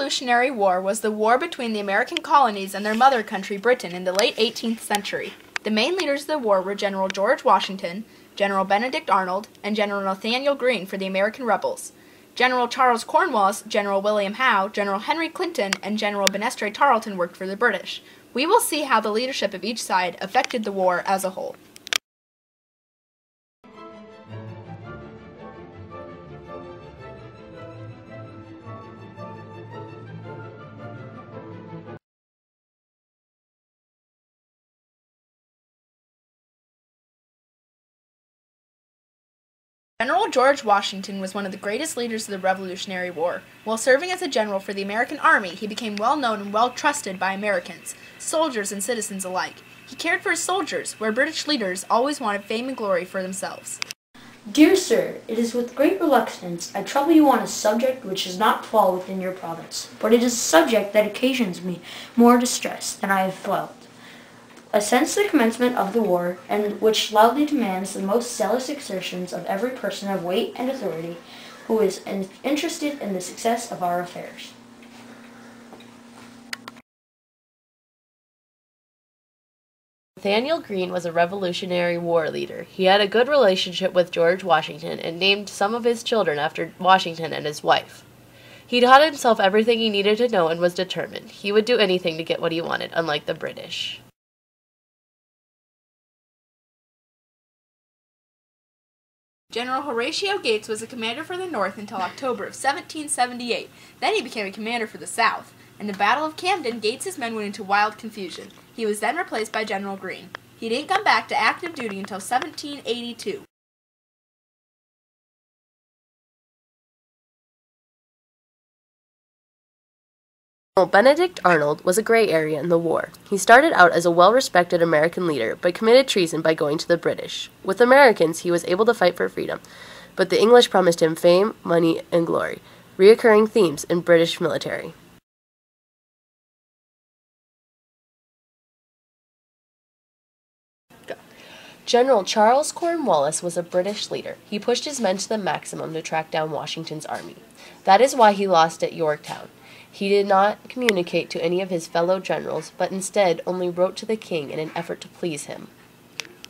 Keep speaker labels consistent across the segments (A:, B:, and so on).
A: Revolutionary War was the war between the American colonies and their mother country, Britain, in the late 18th century. The main leaders of the war were General George Washington, General Benedict Arnold, and General Nathaniel Greene for the American rebels. General Charles Cornwallis, General William Howe, General Henry Clinton, and General Banastre Tarleton worked for the British. We will see how the leadership of each side affected the war as a whole. General George Washington was one of the greatest leaders of the Revolutionary War. While serving as a general for the American Army, he became well known and well trusted by Americans, soldiers and citizens alike. He cared for his soldiers, where British leaders always wanted fame and glory for themselves.
B: Dear Sir, it is with great reluctance I trouble you on a subject which does not fall within your province, but it is a subject that occasions me more distress than I have felt. Since the commencement of the war, and which loudly demands the most zealous exertions of every person of weight and authority who is interested in the success of our affairs.
C: Nathaniel Greene was a Revolutionary War leader. He had a good relationship with George Washington and named some of his children after Washington and his wife. He taught himself everything he needed to know and was determined. He would do anything to get what he wanted, unlike the British.
A: General Horatio Gates was a commander for the North until October of 1778. Then he became a commander for the South. In the Battle of Camden, Gates's men went into wild confusion. He was then replaced by General Greene. He didn't come back to active duty until 1782.
C: General Benedict Arnold was a gray area in the war. He started out as a well-respected American leader, but committed treason by going to the British. With Americans, he was able to fight for freedom, but the English promised him fame, money, and glory, reoccurring themes in British military. General Charles Cornwallis was a British leader. He pushed his men to the maximum to track down Washington's army. That is why he lost at Yorktown. He did not communicate to any of his fellow generals, but instead only wrote to the king in an effort to please him.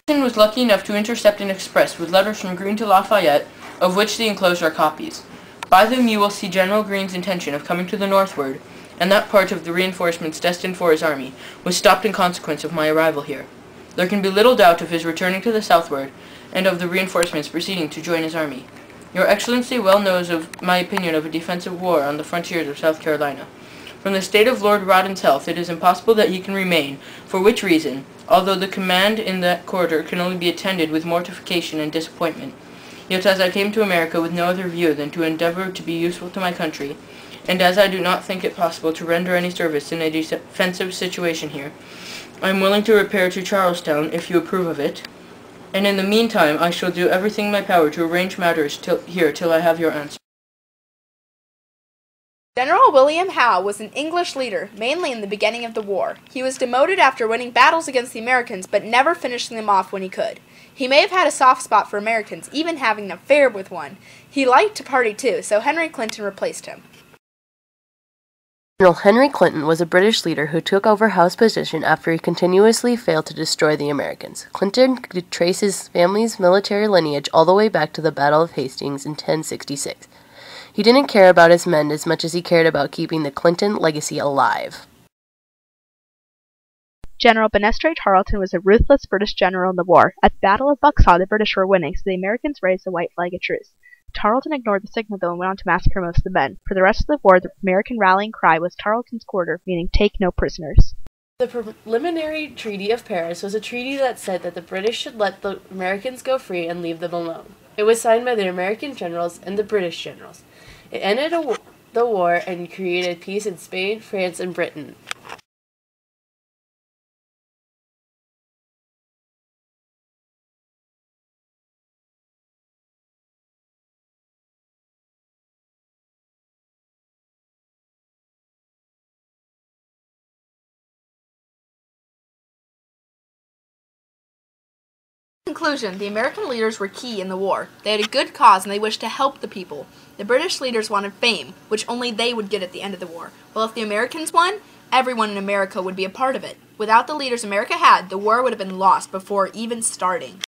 D: Washington was lucky enough to intercept an express with letters from Greene to Lafayette, of which the enclosed are copies. By them you will see General Greene's intention of coming to the northward, and that part of the reinforcements destined for his army was stopped in consequence of my arrival here. There can be little doubt of his returning to the southward, and of the reinforcements proceeding to join his army. Your Excellency well knows of my opinion of a defensive war on the frontiers of South Carolina. From the state of Lord Rawdon's health, it is impossible that he can remain, for which reason, although the command in that quarter can only be attended with mortification and disappointment, yet as I came to America with no other view than to endeavor to be useful to my country, and as I do not think it possible to render any service in a defensive situation here, I am willing to repair to Charlestown, if you approve of it, and in the meantime I shall do everything in my power to arrange matters till I have your answer.
A: General William Howe was an English leader, mainly in the beginning of the war. He was demoted after winning battles against the Americans, but never finishing them off when he could. He may have had a soft spot for Americans, even having an affair with one. He liked to party too, so Henry Clinton replaced him.
C: General Henry Clinton was a British leader who took over Howe's position after he continuously failed to destroy the Americans. Clinton could trace his family's military lineage all the way back to the Battle of Hastings in 1066. He didn't care about his men as much as he cared about keeping the Clinton legacy alive.
E: General Banastre Tarleton was a ruthless British general in the war. At the Battle of Buxhaw, the British were winning, so the Americans raised the white flag of truce. Tarleton ignored the signal, though, and went on to massacre most of the men. For the rest of the war, the American rallying cry was Tarleton's quarter, meaning take no prisoners.
C: The Preliminary Treaty of Paris was a treaty that said that the British should let the Americans go free and leave them alone. It was signed by the American generals and the British generals. It ended the war and created peace in Spain, France, and Britain.
A: conclusion, the American leaders were key in the war. They had a good cause and they wished to help the people. The British leaders wanted fame, which only they would get at the end of the war. Well, if the Americans won, everyone in America would be a part of it. Without the leaders America had, the war would have been lost before even starting.